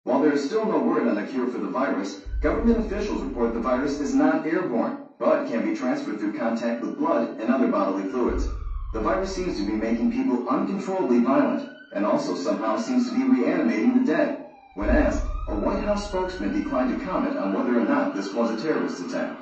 While there is still no word on a cure for the virus, government officials report the virus is not airborne, but can be transferred through contact with blood and other bodily fluids. The virus seems to be making people uncontrollably violent, and also somehow seems to be reanimating the dead. When asked, a White House spokesman declined to comment on whether or not this was a terrorist attack.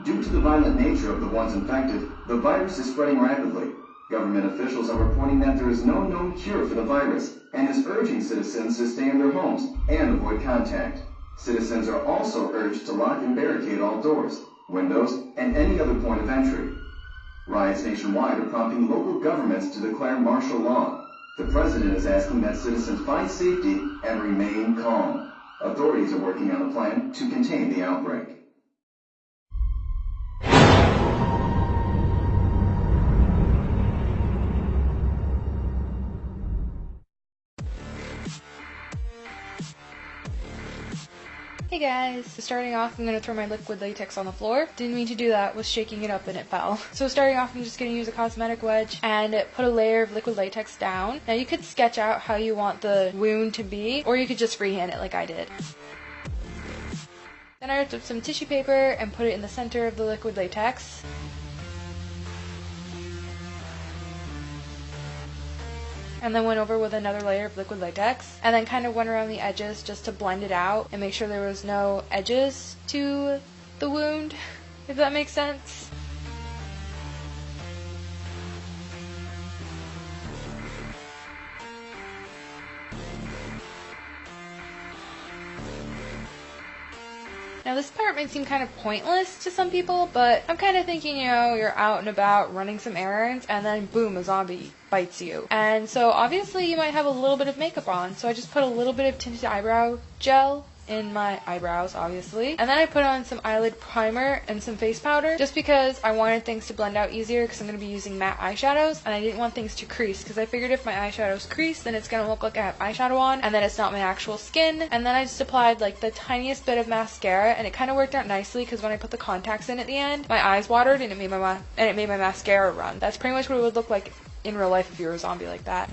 Due to the violent nature of the ones infected, the virus is spreading rapidly. Government officials are reporting that there is no known cure for the virus, and is urging citizens to stay in their homes and avoid contact. Citizens are also urged to lock and barricade all doors, windows, and any other point of entry. Riots nationwide are prompting local governments to declare martial law. The president is asking that citizens find safety and remain calm. Authorities are working on a plan to contain the outbreak. Hey guys, so starting off I'm going to throw my liquid latex on the floor. Didn't mean to do that, was shaking it up and it fell. So starting off I'm just going to use a cosmetic wedge and put a layer of liquid latex down. Now you could sketch out how you want the wound to be, or you could just freehand it like I did. Then I ripped up some tissue paper and put it in the center of the liquid latex. And then went over with another layer of liquid latex, and then kind of went around the edges just to blend it out and make sure there was no edges to the wound, if that makes sense. Now this part might seem kind of pointless to some people, but I'm kind of thinking, you know, you're out and about running some errands and then boom, a zombie bites you. And so obviously you might have a little bit of makeup on, so I just put a little bit of tinted eyebrow gel in my eyebrows, obviously. And then I put on some eyelid primer and some face powder just because I wanted things to blend out easier because I'm going to be using matte eyeshadows and I didn't want things to crease because I figured if my eyeshadows crease then it's going to look like I have eyeshadow on and then it's not my actual skin. And then I just applied like the tiniest bit of mascara and it kind of worked out nicely because when I put the contacts in at the end, my eyes watered and it made my mascara run. That's pretty much what it would look like in real life if you were a zombie like that.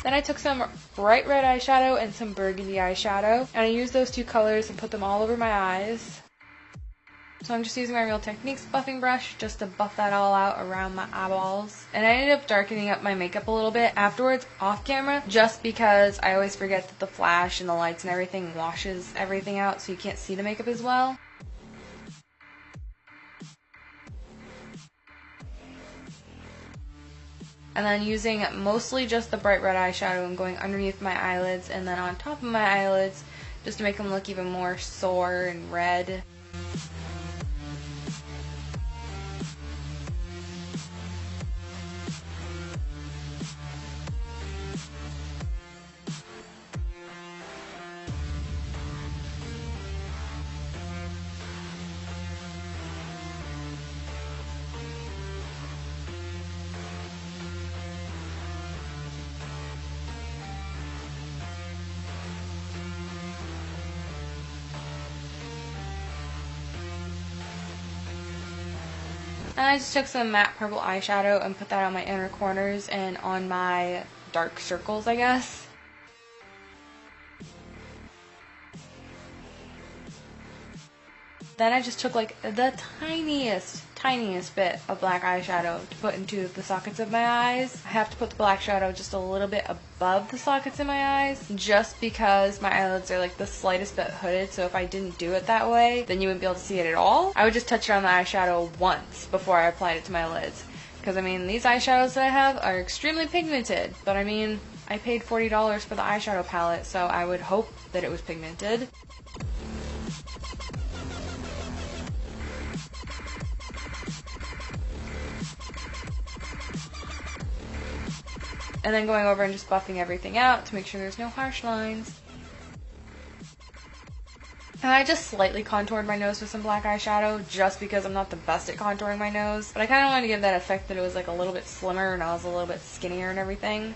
Then I took some bright red eyeshadow and some burgundy eyeshadow, and I used those two colors and put them all over my eyes. So I'm just using my Real Techniques buffing brush just to buff that all out around my eyeballs. And I ended up darkening up my makeup a little bit afterwards off camera just because I always forget that the flash and the lights and everything washes everything out so you can't see the makeup as well. And then using mostly just the bright red eyeshadow and going underneath my eyelids and then on top of my eyelids just to make them look even more sore and red. And I just took some matte purple eyeshadow and put that on my inner corners and on my dark circles, I guess. Then I just took like the tiniest bit of black eyeshadow to put into the sockets of my eyes. I have to put the black shadow just a little bit above the sockets in my eyes just because my eyelids are like the slightest bit hooded, so if I didn't do it that way then you wouldn't be able to see it at all. I would just touch it on the eyeshadow once before I applied it to my lids. Because I mean, these eyeshadows that I have are extremely pigmented, but I mean, I paid $40 for the eyeshadow palette, so I would hope that it was pigmented. And then going over and just buffing everything out to make sure there's no harsh lines. And I just slightly contoured my nose with some black eyeshadow just because I'm not the best at contouring my nose. But I kind of wanted to give that effect that it was like a little bit slimmer and I was a little bit skinnier and everything.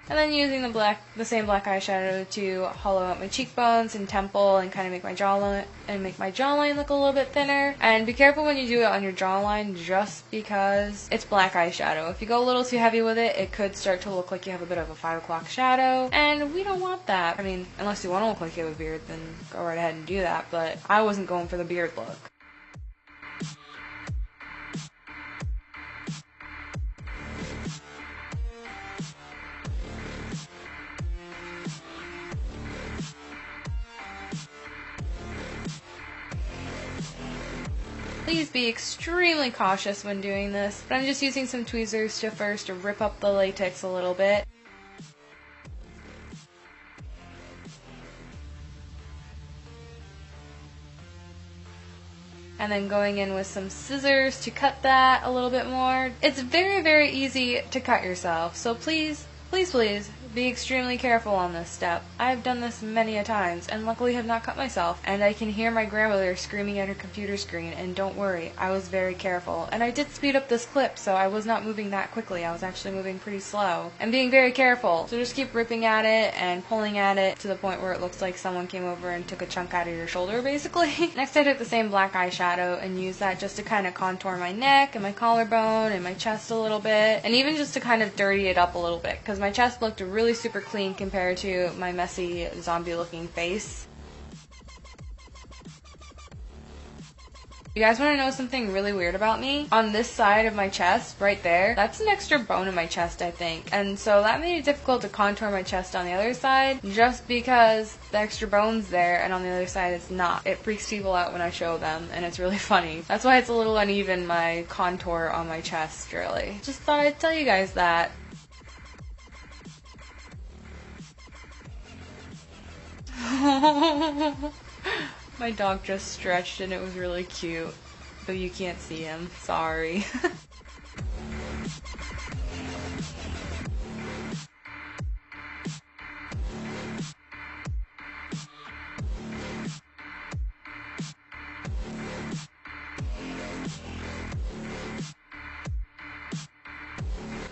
And then using the same black eyeshadow to hollow out my cheekbones and temple and kind of make my jawline look a little bit thinner. And be careful when you do it on your jawline, just because it's black eyeshadow. If you go a little too heavy with it, it could start to look like you have a bit of a 5 o'clock shadow, and we don't want that. I mean, unless you want to look like you have a beard, then go right ahead and do that, but I wasn't going for the beard look. Please be extremely cautious when doing this, but I'm just using some tweezers to first rip up the latex a little bit. And then going in with some scissors to cut that a little bit more. It's very, very easy to cut yourself, so please, please, please, be extremely careful on this step. I have done this many a times, and luckily have not cut myself, and I can hear my grandmother screaming at her computer screen, and don't worry, I was very careful. And I did speed up this clip, so I was not moving that quickly, I was actually moving pretty slow, and being very careful. So just keep ripping at it, and pulling at it to the point where it looks like someone came over and took a chunk out of your shoulder, basically. Next I took the same black eyeshadow, and used that just to kind of contour my neck, and my collarbone, and my chest a little bit, and even just to kind of dirty it up a little bit, because my chest looked really super clean compared to my messy zombie looking face. You guys want to know something really weird about me? On this side of my chest, right there, that's an extra bone in my chest, I think. And so that made it difficult to contour my chest on the other side, just because the extra bone's there and on the other side it's not. It freaks people out when I show them, and it's really funny. That's why it's a little uneven, my contour on my chest, really. Just thought I'd tell you guys that. My dog just stretched and it was really cute, though you can't see him. Sorry.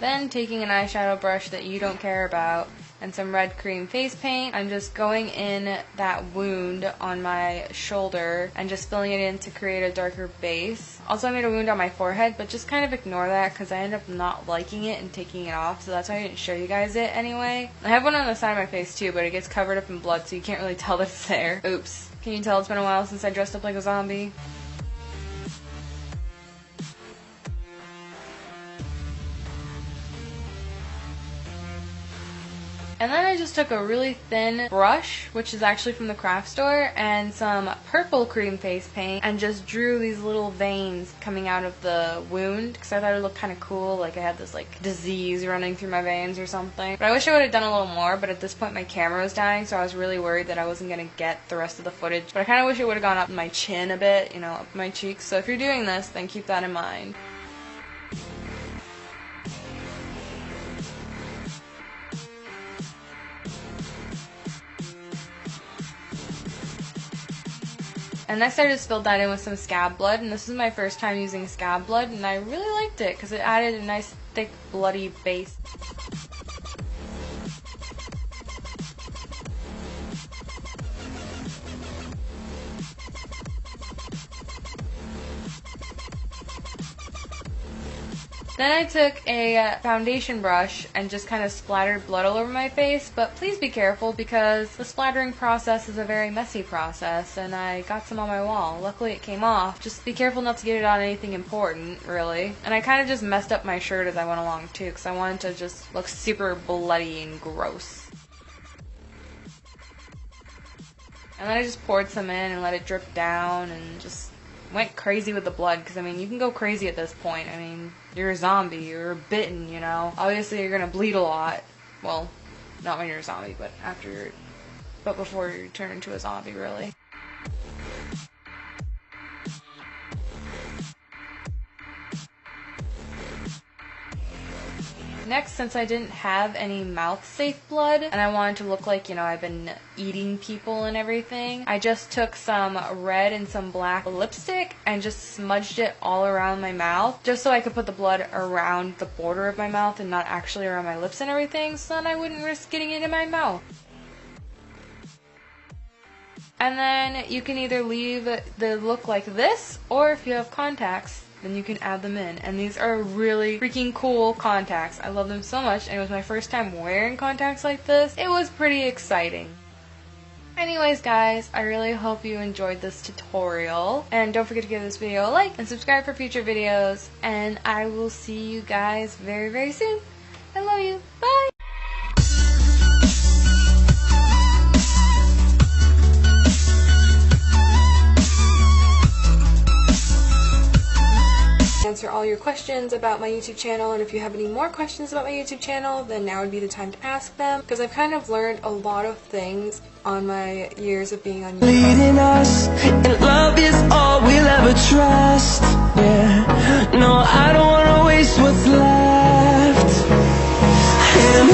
Then taking an eyeshadow brush that you don't care about and some red cream face paint, I'm just going in that wound on my shoulder and just filling it in to create a darker base. Also, I made a wound on my forehead, but just kind of ignore that because I ended up not liking it and taking it off, so that's why I didn't show you guys it anyway. I have one on the side of my face too, but it gets covered up in blood, so you can't really tell that it's there. Oops. Can you tell it's been a while since I dressed up like a zombie? And then I just took a really thin brush, which is actually from the craft store, and some purple cream face paint, and just drew these little veins coming out of the wound, because I thought it looked kind of cool, like I had this like disease running through my veins or something. But I wish I would have done a little more, but at this point my camera was dying, so I was really worried that I wasn't going to get the rest of the footage. But I kind of wish it would have gone up my chin a bit, you know, up my cheeks. So if you're doing this, then keep that in mind. And next I just filled that in with some scab blood, and this is my first time using scab blood, and I really liked it because it added a nice thick bloody base. Then I took a foundation brush and just kind of splattered blood all over my face, but please be careful because the splattering process is a very messy process, and I got some on my wall. Luckily it came off. Just be careful not to get it on anything important, really. And I kind of just messed up my shirt as I went along too, because I wanted to just look super bloody and gross. And then I just poured some in and let it drip down and just went crazy with the blood, because I mean, you can go crazy at this point. I mean, you're a zombie, you're bitten, you know. Obviously you're gonna bleed a lot. Well, not when you're a zombie, but before you turn into a zombie, really. Next, since I didn't have any mouth-safe blood, and I wanted to look like, I've been eating people and everything, I just took some red and some black lipstick and just smudged it all around my mouth, just so I could put the blood around the border of my mouth and not actually around my lips and everything, so then I wouldn't risk getting it in my mouth. And then you can either leave the look like this, or if you have contacts, then you can add them in. And these are really freaking cool contacts. I love them so much, and it was my first time wearing contacts like this. It was pretty exciting. Anyways guys, I really hope you enjoyed this tutorial. And don't forget to give this video a like and subscribe for future videos. And I will see you guys very, very soon. I love you. Bye! Answer all your questions about my YouTube channel, and if you have any more questions about my YouTube channel, then now would be the time to ask them, because I've kind of learned a lot of things on my years of being on YouTube. Leading us, and love is all we'll ever trust. Yeah, no, I don't wanna waste what's left. And